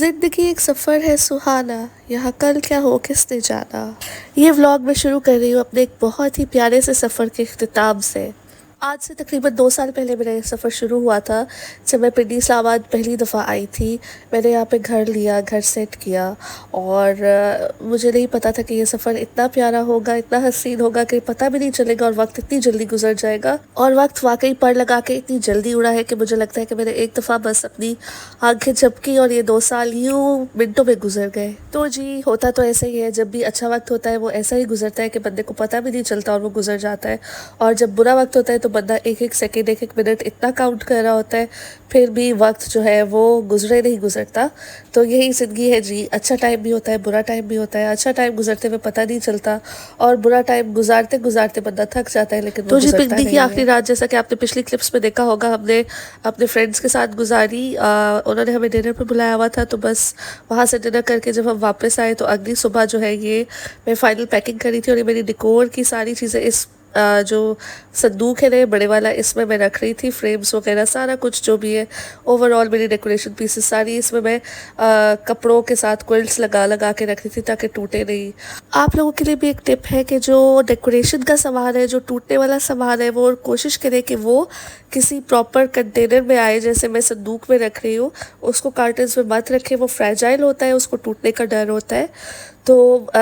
जिंदगी एक सफ़र है सुहाना, यहाँ कल क्या हो किसने जाना। ये व्लॉग मैं शुरू कर रही हूँ अपने एक बहुत ही प्यारे से सफ़र के इख्तिताम से। आज से तकरीबन 2 साल पहले मेरा ये सफ़र शुरू हुआ था, जब मैं पिंडी इस्लामाबाद पहली दफ़ा आई थी। मैंने यहाँ पे घर लिया, घर सेट किया और मुझे नहीं पता था कि ये सफ़र इतना प्यारा होगा, इतना हसीन होगा कि पता भी नहीं चलेगा और वक्त इतनी जल्दी गुजर जाएगा। और वक्त वाकई पर लगा के इतनी जल्दी उड़ा है कि मुझे लगता है कि मैंने एक दफ़ा बस अपनी आंखें झपकी और ये 2 साल यूं मिनटों में गुजर गए। तो जी होता तो ऐसा ही है, जब भी अच्छा वक्त होता है वो ऐसा ही गुजरता है कि बंदे को पता भी नहीं चलता और वो गुजर जाता है। और जब बुरा वक्त होता है तो बंदा एक एक सेकेंड, एक एक मिनट इतना काउंट कर रहा होता है, फिर भी वक्त जो है वो गुजरे नहीं गुजरता। तो यही ज़िंदगी है जी, अच्छा टाइम भी होता है, बुरा टाइम भी होता है। अच्छा टाइम गुजरते हुए पता नहीं चलता और बुरा टाइम गुजारते गुजारते बंदा थक जाता है, लेकिन वो जी पिंडी की आखिरी रात, जैसा कि आपने पिछली क्लिप्स में देखा होगा, हमने अपने फ्रेंड्स के साथ गुजारी। उन्होंने हमें डिनर पर बुलाया हुआ था, तो बस वहाँ से डिनर करके जब हम वापस आए तो अगली सुबह जो है ये मैं फाइनल पैकिंग करी थी और ये मेरी डिकोर की सारी चीज़ें इस जो संदूक है ना बड़े वाला, इसमें मैं रख रही थी फ्रेम्स वगैरह सारा कुछ जो भी है। ओवरऑल मेरी डेकोरेशन पीसेस सारी इसमें मैं कपड़ों के साथ क्विल्ट्स लगा लगा के रख रही थी ताकि टूटे नहीं। आप लोगों के लिए भी एक टिप है कि जो डेकोरेशन का सामान है, जो टूटने वाला सामान है, वो कोशिश करें कि वो किसी प्रॉपर कंटेनर में आए। जैसे मैं संदूक में रख रही हूँ, उसको कार्टन्स में मत रखें, वो फ्रेजाइल होता है, उसको टूटने का डर होता है। तो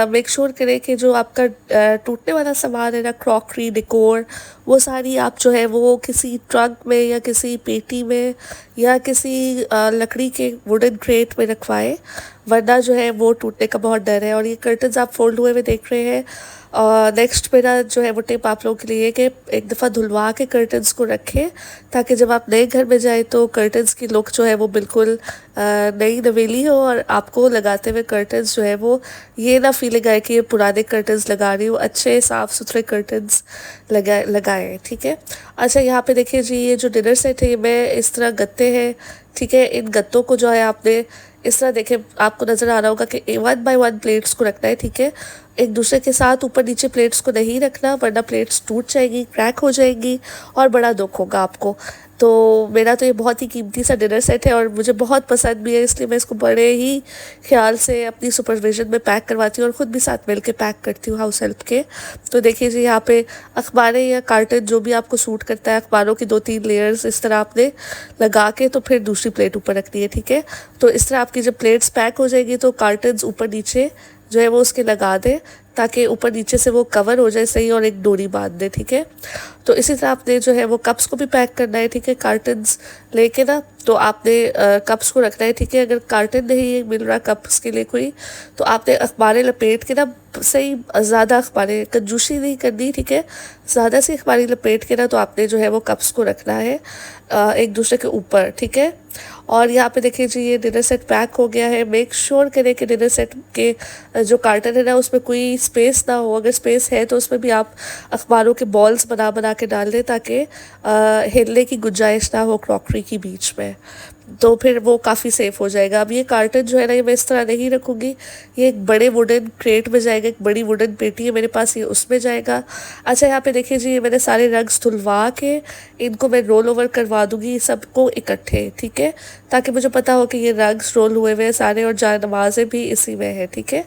मेक श्योर करें कि जो आपका टूटने वाला सामान है ना, क्रॉकरी, डेकोर, वो सारी आप जो है वो किसी ट्रंक में या किसी पेटी में या किसी लकड़ी के वुडन क्रेट में रखवाएं, वरना जो है वो टूटने का बहुत डर है। और ये कर्टन्स आप फोल्ड हुए हुए देख रहे हैं। नेक्स्ट मेरा जो है वो टिप आप लोगों के लिए कि एक दफ़ा धुलवा के कर्टन्स को रखें, ताकि जब आप नए घर में जाए तो कर्टन्स की लुक जो है वो बिल्कुल नई नवेली हो और आपको लगाते हुए कर्टन्स जो है वो ये ना फीलिंग आए कि ये पुराने कर्टन्स लगा रही हूँ। अच्छे साफ़ सुथरे कर्टन्स लगाएं, ठीक है। अच्छा, यहाँ पे देखिए जी, ये जो डिनर सेट है मैं इस तरह गत्ते हैं, ठीक है। इन गत्तों को जो है आपने इस तरह देखे, आपको नज़र आ रहा होगा कि 1 बाय 1 प्लेट्स को रखना है, ठीक है। एक दूसरे के साथ ऊपर नीचे प्लेट्स को नहीं रखना, वरना प्लेट्स टूट जाएगी, क्रैक हो जाएगी और बड़ा दुख होगा आपको। तो मेरा तो ये बहुत ही कीमती सा डिनर सेट है और मुझे बहुत पसंद भी है, इसलिए मैं इसको बड़े ही ख्याल से अपनी सुपरविजन में पैक करवाती हूँ और ख़ुद भी साथ मिल के पैक करती हूँ हाउस हेल्प के। तो देखिए जी, यहाँ पे अखबारें या कार्टन जो भी आपको सूट करता है, अखबारों की 2-3 लेयर्स इस तरह आपने लगा के तो फिर दूसरी प्लेट ऊपर रखनी है, ठीक है। तो इस तरह आपकी जब प्लेट्स पैक हो जाएगी तो कार्टन्स ऊपर नीचे जो है वो उसके लगा दें, ताकि ऊपर नीचे से वो कवर हो जाए सही और एक डोरी बांध दे, ठीक है। तो इसी तरह आपने जो है वो कप्स को भी पैक करना है, ठीक है। कार्टन्स लेके ना तो आपने कप्स को रखना है, ठीक है। अगर कार्टन नहीं मिल रहा कप्स के लिए कोई, तो आपने अखबारें लपेट के ना सही, ज़्यादा अखबारें, कंजूसी नहीं करनी, ठीक है। ज़्यादा सी अखबारें लपेट के ना तो आपने जो है वो कप्स को रखना है एक दूसरे के ऊपर, ठीक है। और यहाँ पे देखिए जी, ये डिनर सेट पैक हो गया है। मेक श्योर करें कि डिनर सेट के जो कार्टन है ना उसमें कोई स्पेस ना हो। अगर स्पेस है तो उसमें भी आप अखबारों के बॉल्स बना बना के डाल दें, ताकि हिलने की गुंजाइश ना हो क्रॉकरी की बीच में, तो फिर वो काफ़ी सेफ़ हो जाएगा। अब ये कार्टन जो है ना, ये मैं इस तरह नहीं रखूँगी, ये एक बड़े वुडन क्रेट में जाएगा, एक बड़ी वुडन पेटी है मेरे पास, ये उसमें जाएगा। अच्छा, यहाँ पे देखिए जी, मैंने सारे रग्स धुलवा के इनको मैं रोल ओवर करवा दूँगी सबको इकट्ठे, ठीक है, ताकि मुझे पता हो कि ये रग्स रोल हुए हुए हैं सारे और जानमाज़ें भी इसी में है, ठीक है।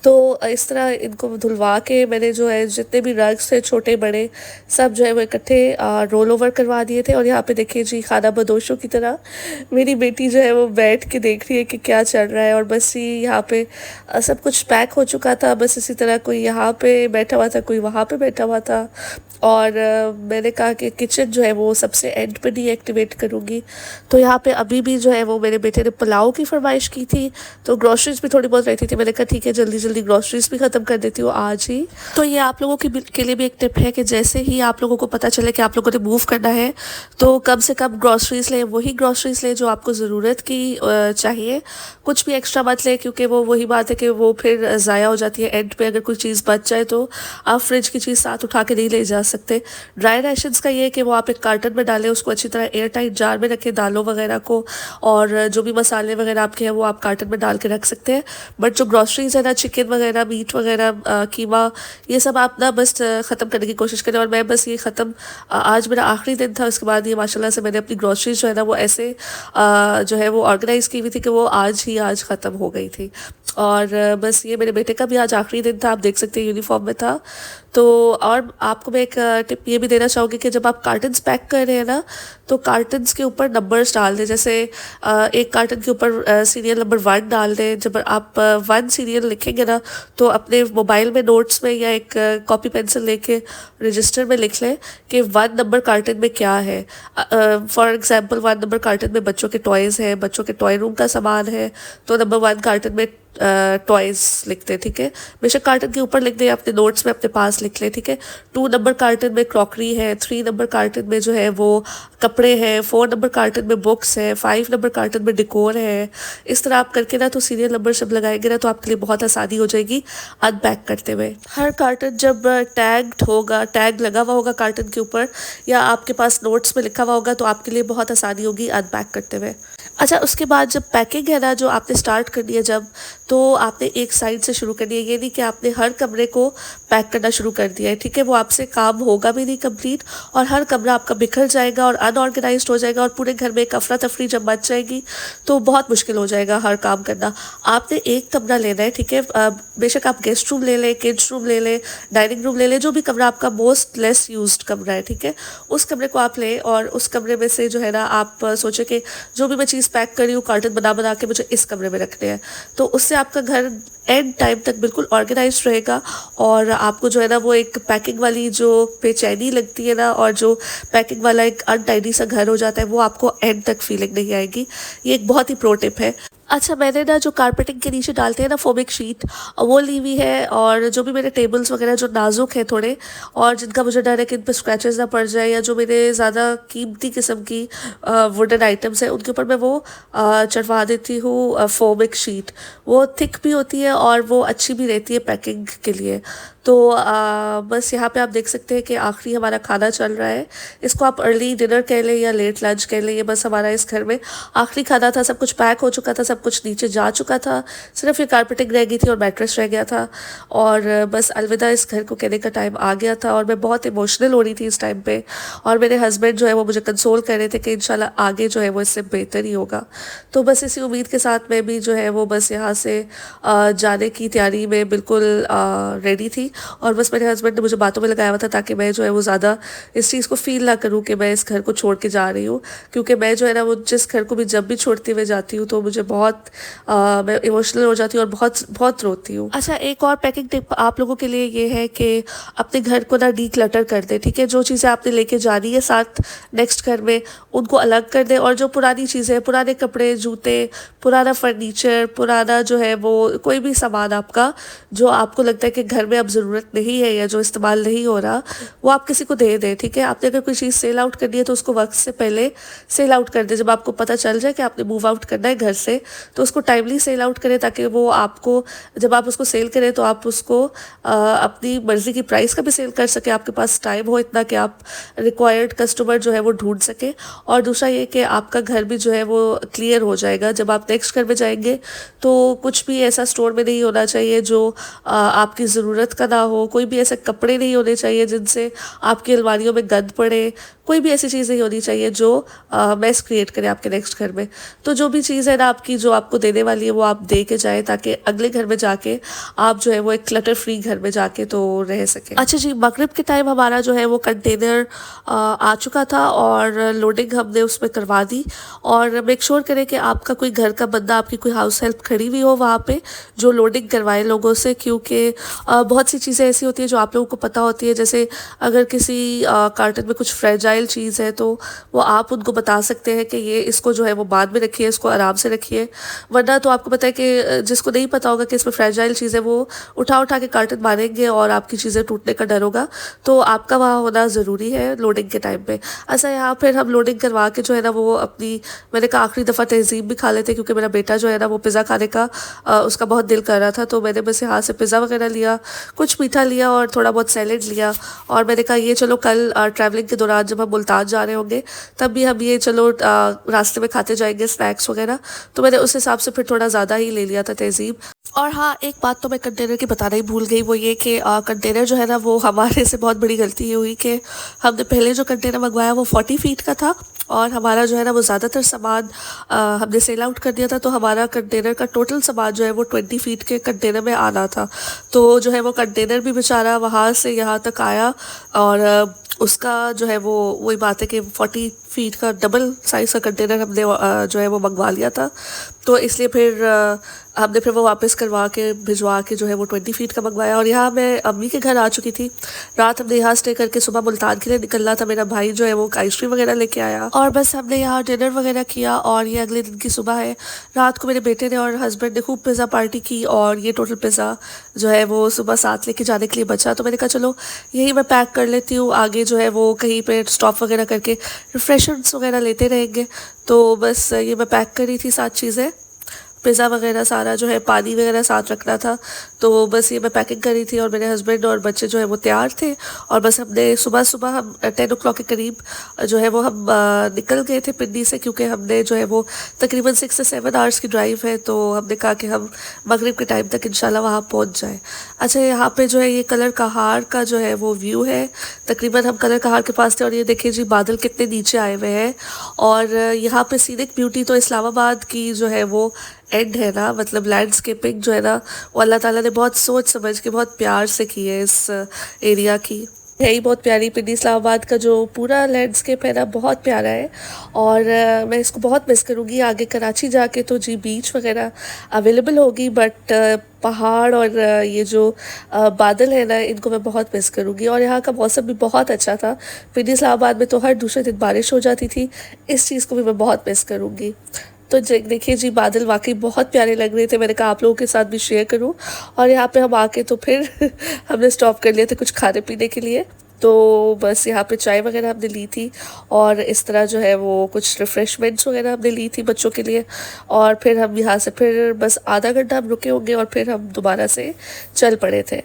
तो इस तरह इनको धुलवा के मैंने जो है जितने भी रग्स थे छोटे बड़े सब जो है वो इकट्ठे रोल ओवर करवा दिए थे। और यहाँ पे देखिए जी, खाना बदोशों की तरह मेरी बेटी जो है वो बैठ के देख रही है कि क्या चल रहा है। और बस ये यहाँ पे सब कुछ पैक हो चुका था, बस इसी तरह कोई यहाँ पे बैठा हुआ था, कोई वहाँ पे बैठा हुआ था। और मैंने कहा कि किचन जो है वो सबसे एंड पे डीएक्टिवेट करूँगी। तो यहाँ पे अभी भी जो है वो मेरे बेटे ने पुलाव की फरमाइश की थी, तो ग्रॉसरीज भी थोड़ी बहुत रहती थी। मैंने कहा ठीक है, जल्दी जल्दी ग्रॉसरीज भी ख़त्म कर देती हूँ आज ही। तो ये आप लोगों के लिए भी एक टिप है कि जैसे ही आप लोगों को पता चले कि आप लोगों ने मूव करना है, तो कम से कम ग्रॉसरीज लें, वही ग्रॉसरीज लें जो आपको ज़रूरत की चाहिए। कुछ भी एक्स्ट्रा मत लें, क्योंकि वो वही बात है कि वो फिर ज़ाया हो जाती है। एंड पे अगर कोई चीज़ बच जाए तो आप फ्रिज की चीज़ साथ उठा के नहीं ले जा सकते। ड्राई राशंस का ये है कि वो आप एक कार्टन में डालें, उसको अच्छी तरह एयर टाइट जार में रखें दालों वगैरह को, और जो भी मसाले वगैरह आपके हैं वो आप कार्टन में डाल के रख सकते हैं। बट जो ग्रॉसरीज है ना, चिकन वगैरह, मीट वगैरह, कीमा, ये सब आप ना बस ख़त्म करने की कोशिश करें। और मैं बस ये ख़त्म, आज मेरा आखिरी दिन था, उसके बाद ये माशाल्लाह से मैंने अपनी ग्रॉसरीज जो है ना वो ऐसे जो है वो ऑर्गेनाइज़ की हुई थी कि वो आज ख़त्म हो गई थी। और बस ये मेरे बेटे का भी आज आखिरी दिन था, आप देख सकते हैं यूनिफॉर्म में था। तो और आपको मैं एक टिप ये भी देना चाहूँगी कि जब आप कार्टन्स पैक कर रहे हैं ना, तो कार्टन्स के ऊपर नंबर्स डाल दें। जैसे एक कार्टन के ऊपर सीरियल नंबर 1 डाल दें। जब आप 1 सीरियल लिखेंगे ना, तो अपने मोबाइल में नोट्स में या एक कॉपी पेंसिल लेके रजिस्टर में लिख लें कि 1 नंबर कार्टन में क्या है। फॉर एग्जांपल 1 नंबर कार्टन में बच्चों के टॉयज़ हैं, बच्चों के टॉय रूम का सामान है, तो नंबर 1 कार्टन में टॉयज़ लिखते हैं, ठीक है। बेशक कार्टन के ऊपर लिख दें, अपने नोट्स में अपने पास लिख लें, ठीक है। 2 नंबर कार्टन में क्रॉकरी है, 3 नंबर कार्टन में जो है वो कपड़े हैं, 4 नंबर कार्टन में बुक्स है, 5 नंबर कार्टन में डिकोर है। इस तरह आप करके ना तो सीरियल नंबर जब लगाएंगे ना तो आपके लिए बहुत आसानी हो जाएगी अनपैक करते हुए। हर कार्टन जब टैग्ड होगा, टैग लगा हुआ होगा कार्टन के ऊपर, या आपके पास नोट्स में लिखा हुआ होगा, तो आपके लिए बहुत आसानी होगी अनपैक करते हुए। अच्छा, उसके बाद जब पैकिंग है ना, जो आपने स्टार्ट करनी है जब, तो आपने एक साइड से शुरू करनी है। ये नहीं कि आपने हर कमरे को पैक करना शुरू कर दिया है, ठीक है। वो आपसे काम होगा भी नहीं कंप्लीट, और हर कमरा आपका बिखर जाएगा और अनऑर्गेनाइज्ड हो जाएगा, और पूरे घर में एक अफरा तफरी जब मच जाएगी तो बहुत मुश्किल हो जाएगा हर काम करना। आपने एक कमरा लेना है, ठीक है। बेशक आप गेस्ट रूम ले लें, किड्स रूम ले लें, डाइनिंग रूम ले लें, जो भी कमरा आपका मोस्ट लेस यूज्ड कमरा है, ठीक है, उस कमरे को आप लें। और उस कमरे में से जो है ना, आप सोचें कि जो भी मैं चीज़ पैक कर रही हूँ कार्टन बना बना के मुझे इस कमरे में रखने हैं, तो उससे आपका घर एंड टाइम तक बिल्कुल ऑर्गेनाइज्ड रहेगा। और आपको जो है ना वो एक पैकिंग वाली जो बेचैनी लगती है ना, और जो पैकिंग वाला एक अनटाइडी सा घर हो जाता है, वो आपको एंड तक फीलिंग नहीं आएगी। ये एक बहुत ही प्रो टिप है। अच्छा, मैंने ना जो कारपेटिंग के नीचे डालते हैं ना फोमिक शीट, वो ली हुई है। और जो भी मेरे टेबल्स वगैरह जो नाजुक हैं थोड़े, और जिनका मुझे डर है कि इन पर स्क्रैचेस ना पड़ जाए, या जो मेरे ज़्यादा कीमती किस्म की वुडन आइटम्स हैं, उनके ऊपर मैं वो चढ़वा देती हूँ फोमिक शीट। वो थिक भी होती है और वो अच्छी भी रहती है पैकिंग के लिए। तो बस यहाँ पे आप देख सकते हैं कि आखिरी हमारा खाना चल रहा है। इसको आप अर्ली डिनर कह लें या लेट लंच कह लें, ये बस हमारा इस घर में आखिरी खाना था। सब कुछ पैक हो चुका था, सब कुछ नीचे जा चुका था, सिर्फ ये कारपेटिंग रह गई थी और मैट्रेस रह गया था। और बस अलविदा इस घर को कहने का टाइम आ गया था, और मैं बहुत इमोशनल हो रही थी इस टाइम पे। और मेरे हस्बैंड जो है वो मुझे कंसोल कर रहे थे कि इंशाल्लाह आगे जो है वो इससे बेहतर ही होगा। तो बस इसी उम्मीद के साथ मैं भी जो है वो बस यहाँ से जाने की तैयारी में बिल्कुल रेडी थी। और बस मेरे हस्बैंड ने मुझे बातों में लगाया हुआ था ताकि मैं जो है वो ज़्यादा इस चीज़ को फील ना करूँ कि मैं इस घर को छोड़ के जा रही हूँ। क्योंकि मैं जो है ना वो जिस घर को भी जब भी छोड़ती हुए जाती हूँ तो मुझे बहुत मैं इमोशनल हो जाती हूँ और बहुत बहुत रोती हूँ। अच्छा, एक और पैकिंग टिप आप लोगों के लिए ये है कि अपने घर को ना डीक्लटर कर दें, ठीक है। जो चीज़ें आपने लेके जानी है साथ नेक्स्ट घर में, उनको अलग कर दें। और जो पुरानी चीज़ें, पुराने कपड़े, जूते, पुराना फर्नीचर, पुराना जो है वो कोई भी सामान आपका जो आपको लगता है कि घर में अब ज़रूरत नहीं है या जो इस्तेमाल नहीं हो रहा, वो आप किसी को दे दें, ठीक है। आपने अगर कोई चीज़ सेल आउट करनी है तो उसको वक्त से पहले सेल आउट कर दें। जब आपको पता चल जाए कि आपने मूव आउट करना है घर से, तो उसको टाइमली सेल आउट करें, ताकि वो आपको जब आप उसको सेल करें तो आप उसको अपनी मर्ज़ी की प्राइस का भी सेल कर सकें, आपके पास टाइम हो इतना कि आप रिक्वायर्ड कस्टमर जो है वो ढूंढ सकें। और दूसरा ये कि आपका घर भी जो है वो क्लियर हो जाएगा। जब आप नेक्स्ट घर में जाएंगे तो कुछ भी ऐसा स्टोर में नहीं होना चाहिए जो आपकी ज़रूरत का ना हो। कोई भी ऐसे कपड़े नहीं होने चाहिए जिनसे आपकी अलमारियों में गंद पड़े। कोई भी ऐसी चीज़ नहीं होनी चाहिए जो मैस क्रिएट करे आपके नेक्स्ट घर में। तो जो भी चीज़ है ना आपकी जो आपको देने वाली है वो आप दे के जाए, ताकि अगले घर में जाके आप जो है वो एक क्लटर फ्री घर में जाके तो रह सके। अच्छा जी, मगरिब के टाइम हमारा जो है वो कंटेनर आ चुका था और लोडिंग हमने उसमें करवा दी। और मेक श्योर करें कि आपका कोई घर का बंदा, आपकी कोई हाउस हेल्प खड़ी हुई हो वहाँ पे जो लोडिंग करवाए लोगों से, क्योंकि बहुत सी चीज़ें ऐसी होती है जो आप लोगों को पता होती है। जैसे अगर किसी कार्टन में कुछ फ्रेजाइल चीज़ है तो वो आप उनको बता सकते हैं कि ये इसको जो है वो बाद में रखिए, इसको आराम से रखिए। वरना तो आपको पता है कि जिसको नहीं पता होगा कि इसमें फ्रेजाइल चीज़ है, वो उठा उठा के कार्टन मारेंगे और आपकी चीज़ें टूटने का डर होगा। तो आपका वहाँ होना ज़रूरी है लोडिंग के टाइम पे। अच्छा, यहाँ फिर हम लोडिंग करवा के जो है ना वो अपनी, मैंने कहा आखिरी दफ़ा तहज़ीब भी खा लेते, क्योंकि मेरा बेटा जो है ना वो पिज़्ज़ा खाने का उसका बहुत दिल कर रहा था। तो मैंने बस यहाँ से पिज़्ज़ा वगैरह लिया, कुछ कुछ मीठा लिया और थोड़ा बहुत सैलेड लिया। और मैंने कहा ये चलो कल ट्रैवलिंग के दौरान जब हम मुल्तान जा रहे होंगे तब भी हम ये चलो रास्ते में खाते जाएंगे स्नैक्स वगैरह। तो मैंने उस हिसाब से फिर थोड़ा ज़्यादा ही ले लिया था तहज़ीब। और हाँ, एक बात तो मैं कंटेनर की बताना ही भूल गई, वो ये कि कंटेनर जो है ना वो हमारे से बहुत बड़ी गलती ये हुई कि हमने पहले जो कंटेनर मंगवाया वो 40 फीट का था और हमारा जो है ना वो ज़्यादातर सामान हमने सेल आउट कर दिया था। तो हमारा कंटेनर का टोटल सामान जो है वो 20 फीट के कंटेनर में आना था। तो जो है वो कंटेनर भी बेचारा वहाँ से यहाँ तक आया और उसका जो है वो वही बात है कि 40 फीट का डबल साइज़ का कंटेनर हमने जो है वो मंगवा लिया था। तो इसलिए फिर हमने फिर वो वापस करवा के भिजवा के जो है वो 20 फीट का मंगवाया। और यहाँ मैं अम्मी के घर आ चुकी थी। रात हमने यहाँ स्टे करके सुबह मुल्तान के लिए निकलना था। मेरा भाई जो है वो आइसक्रीम वगैरह लेके आया और बस हमने यहाँ डिनर वगैरह किया। और ये अगले दिन की सुबह है। रात को मेरे बेटे ने और हस्बैंड ने खूब पिज़्ज़ा पार्टी की और ये टोटल पिज़्ज़ा जो है वो सुबह 7 लेके जाने के लिए बचा। तो मैंने कहा चलो यही मैं पैक कर लेती हूँ, आगे जो है वो कहीं पर स्टॉप वगैरह करके रिफ्रेशमेंट्स वगैरह लेते रहेंगे। तो बस ये मैं पैक करी थी 7 चीज़ें, पिज़्ज़ा वगैरह सारा जो है, पानी वगैरह साथ रखना था। तो बस ये मैं पैकिंग करी थी और मेरे हस्बैंड और बच्चे जो है वो तैयार थे। और बस हमने सुबह सुबह हम 10 o'clock के करीब जो है वो हम निकल गए थे पिंडी से, क्योंकि हमने जो है वो तकरीबन 6 से 7 आवर्स की ड्राइव है। तो हमने कहा कि हम मगरिब के टाइम तक इंशाल्लाह वहाँ पहुँच जाए। अच्छा, यहाँ पे जो है ये कलर कहार का जो है वो व्यू है। तकरीबन हम कलर कहार के पास थे और ये देखिए जी बादल कितने नीचे आए हुए हैं। और यहाँ पे सीनिक ब्यूटी तो इस्लामाबाद की जो है वो एंड है ना, मतलब लैंडस्केपिंग जो है ना वो अल्लाह ताला ने बहुत सोच समझ के बहुत प्यार से की है इस एरिया की। यही बहुत प्यारी पिंडी इस्लामाबाद का जो पूरा लैंडस्केप है ना बहुत प्यारा है। और मैं इसको बहुत मिस करूँगी। आगे कराची जाके तो जी बीच वगैरह अवेलेबल होगी, बट पहाड़ और ये जो बादल है ना इनको मैं बहुत मिस करूँगी। और यहाँ का मौसम भी बहुत अच्छा था। पिंडी इस्लामाबाद में तो हर दूसरे दिन बारिश हो जाती थी। इस चीज़ को भी मैं बहुत मिस करूँगी। तो देखिए जी बादल वाकई बहुत प्यारे लग रहे थे। मैंने कहा आप लोगों के साथ भी शेयर करूं। और यहाँ पे हम आके तो फिर हमने स्टॉप कर लिया था कुछ खाने पीने के लिए। तो बस यहाँ पे चाय वगैरह हमने ली थी और इस तरह जो है वो कुछ रिफ़्रेशमेंट्स वगैरह हमने ली थी बच्चों के लिए। और फिर हम यहाँ से फिर बस आधा घंटा हम रुके होंगे और फिर हम दोबारा से चल पड़े थे।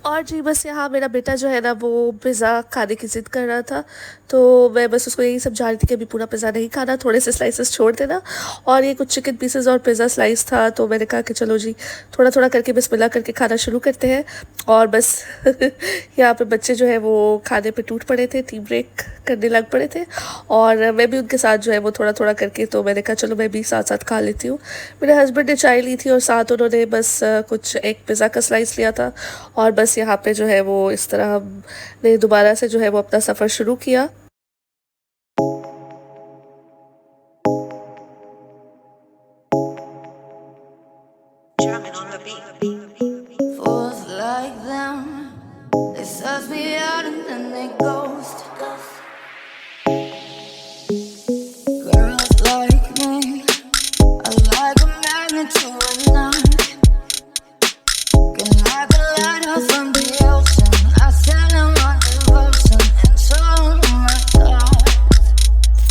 और जी बस यहाँ मेरा बेटा जो है ना वो पिज़्ज़ा खाने की ज़िद कर रहा था। तो मैं बस उसको यही समझा रही थी कि अभी पूरा पिज़्ज़ा नहीं खाना, थोड़े से स्लाइसेस छोड़ देना। और ये कुछ चिकन पीसेस और पिज़्ज़ा स्लाइस था। तो मैंने कहा कि चलो जी थोड़ा थोड़ा करके बिस्मिल्लाह करके खाना शुरू करते हैं। और बस यहाँ पे बच्चे जो है वो खाने पे टूट पड़े थे, टी ब्रेक करने लग पड़े थे। और मैं भी उनके साथ जो है वो थोड़ा थोड़ा करके, तो मैंने कहा चलो मैं भी साथ साथ खा लेती हूँ। मेरे हस्बैंड ने चाय ली थी और साथ उन्होंने बस कुछ एक पिज़्ज़ा का स्लाइस लिया था। और बस यहाँ पे जो है वो इस तरह हमने दोबारा से जो है वो अपना सफ़र शुरू किया। Fools like them, they suss me out and then they ghost. Girls like me are like a magnet to a knot. Can like a lighthouse from the ocean. I send them on devotion and so my God.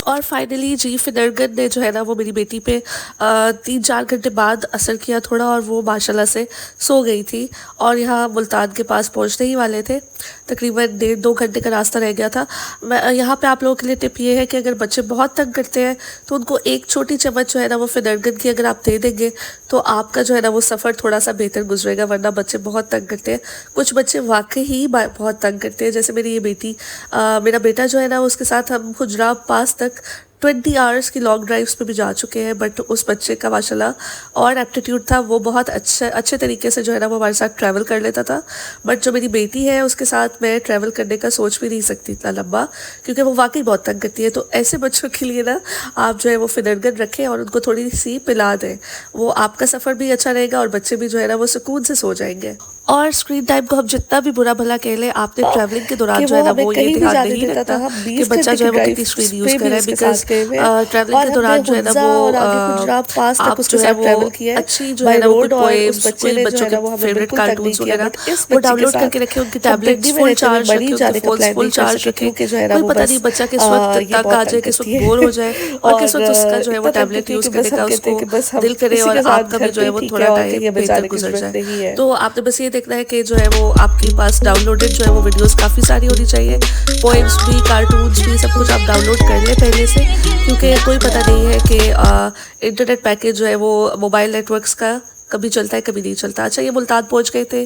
और finally जी फिनरगन ने जो है ना वो मेरी बेटी पे 3-4 घंटे बाद असर किया थोड़ा, और वो माशाल्लाह से सो गई थी। और यहाँ मुल्तान के पास पहुँचने ही वाले थे। तकरीबन 1.5-2 घंटे का रास्ता रह गया था। मैं यहाँ पे आप लोगों के लिए टिप ये है कि अगर बच्चे बहुत तंग करते हैं तो उनको एक छोटी चम्मच जो है ना वो फिनरगन की अगर आप दे देंगे तो आपका जो है ना वो सफ़र थोड़ा सा बेहतर गुजरेगा। वरना बच्चे बहुत तंग करते हैं। कुछ बच्चे वाकई ही बहुत तंग करते हैं, जैसे मेरी ये बेटी, मेरा बेटा जो है ना उसके साथ हम खुजरा पास तक 20 आवर्स की लॉन्ग ड्राइव्स पे भी जा चुके हैं। बट उस बच्चे का माशाल्लाह और एप्टीट्यूड था, वो बहुत अच्छे तरीके से जो है ना वो हमारे साथ ट्रैवल कर लेता था। बट जो मेरी बेटी है उसके साथ मैं ट्रैवल करने का सोच भी नहीं सकती इतना लंबा, क्योंकि वो वाकई बहुत तंग करती है। तो ऐसे बच्चों के लिए ना आप जो है वो फिनरगन रखें और उनको थोड़ी सी पिला दें। वो आपका सफ़र भी अच्छा रहेगा और बच्चे भी जो है ना वो सुकून से सो जाएंगे। और स्क्रीन टाइम को हम जितना भी बुरा भला कह लें, आपने ट्रैवलिंग के दौरान जो है ना वो ये ध्यान नहीं रखता कि बच्चा जो है वो कितनी स्क्रीन यूज़ कर रहा है। बिकॉज ट्रैवलिंग और के दौरान जो है ना वो और आगे गुजरात पास तक आप उसके जो है साथ ट्रैवल वो किया है अच्छी जो बाय है ना वो रोड, कोई और उस पोएम्स, बच्चे कोई ने जो बच्चों है के ना वो हमें फेवरेट बिल्कुल तंग नहीं कार्टून्स किया। वगैरह बट इस वो बच्चे के डाउनलोड साथ करके रखे, उनकी जब टैबलेट्स दिल्ली में फुल रहते हुए चार्ज बड़ी रखे, उनके जाने का फोन्स प्लान फुल नहीं कर चार्ज सके, रखे। क्योंकि जो है ना कोई वो पता बस नहीं बच्चा किस वक्त ये तक बहुत आ तंग जाए, किस करती वक्त है बोर हो जाए और किस वक्त उसका जो है वो इतना तंग टैबलेट करती है यूज कि करने बस हम का कहते उसको हैं कि बस हम दिल करे इसी और के साथ आपका भी घर जो पे है ही वो ठीक थोड़ा है, और टाइम कहीं हमें बेहतर जाने की गुजर जरूरत जाए। नहीं है। तो आपने बस ये देखना है कि जो है वो आपके पास डाउनलोडेड जो है वो वीडियोस काफ़ी सारी होनी चाहिए, पोएम्स भी, कार्टून्स भी, सब कुछ आप डाउनलोड कर लें पहले से, क्योंकि कोई पता नहीं है कि इंटरनेट पैकेज जो है वो मोबाइल नेटवर्क्स का कभी चलता है कभी नहीं चलता। अच्छा, ये मुल्तान पहुंच गए थे।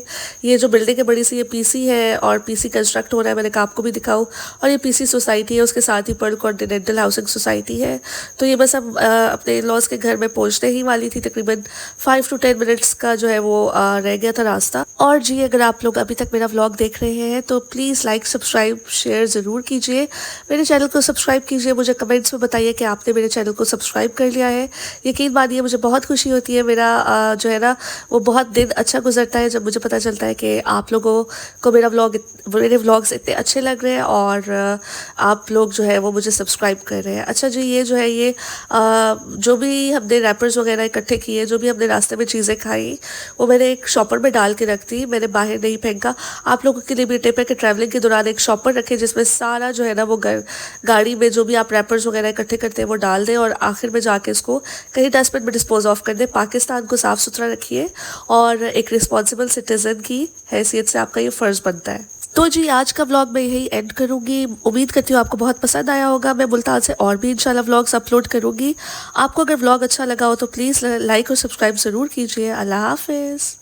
ये जो बिल्डिंग है बड़ी सी, ये पीसी है और पीसी कंस्ट्रक्ट हो रहा है, मैंने कहा आपको भी दिखाऊं। और ये पीसी सोसाइटी है, उसके साथ ही पर्ल कॉन्टिनेंटल हाउसिंग सोसाइटी है। तो ये बस हम अपने लॉज के घर में पहुंचने ही वाली थी, तकरीबन 5 to 10 मिनट्स का जो है वो रह गया था रास्ता। और जी, अगर आप लोग अभी तक मेरा व्लॉग देख रहे हैं तो प्लीज़ लाइक, सब्सक्राइब, शेयर ज़रूर कीजिए। मेरे चैनल को सब्सक्राइब कीजिए, मुझे कमेंट्स में बताइए कि आपने मेरे चैनल को सब्सक्राइब कर लिया है। यकीन मानिए मुझे बहुत खुशी होती है, मेरा जो है ना वो बहुत दिन अच्छा गुजरता है जब मुझे पता चलता है कि आप लोगों को मेरे व्लॉग्स इतने अच्छे लग रहे हैं और आप लोग जो है वो मुझे सब्सक्राइब कर रहे हैं। अच्छा जी, ये जो है ये जो भी हमने रैपर्स वगैरह इकट्ठे किए, जो भी हमने रास्ते में चीज़ें खाई, वो मैंने एक शॉपर में डाल के रख दी, मैंने बाहर नहीं फेंका। आप लोगों के लिए भी टिप है कि ट्रैवलिंग के दौरान एक शॉपर रखें जिसमें सारा जो है ना वो गाड़ी में जो भी आप रैपर्स वगैरह इकट्ठे करते हैं वो डाल दें और आखिर में जाके इसको कहीं डस्टबिन में डिस्पोज ऑफ कर दें। पाकिस्तान को साफ़ सुथरा रखिए और एक रिस्पॉन्सिबल सिटीजन की हैसियत से आपका ये फ़र्ज़ बनता है। तो जी, आज का व्लॉग मैं यही एंड करूँगी। उम्मीद करती हूँ आपको बहुत पसंद आया होगा। मैं मुल्तान से और भी इंशाल्लाह व्लॉग्स अपलोड करूँगी। आपको अगर व्लॉग अच्छा लगा हो तो प्लीज़ लाइक और सब्सक्राइब ज़रूर कीजिए। अल्लाह हाफिज़।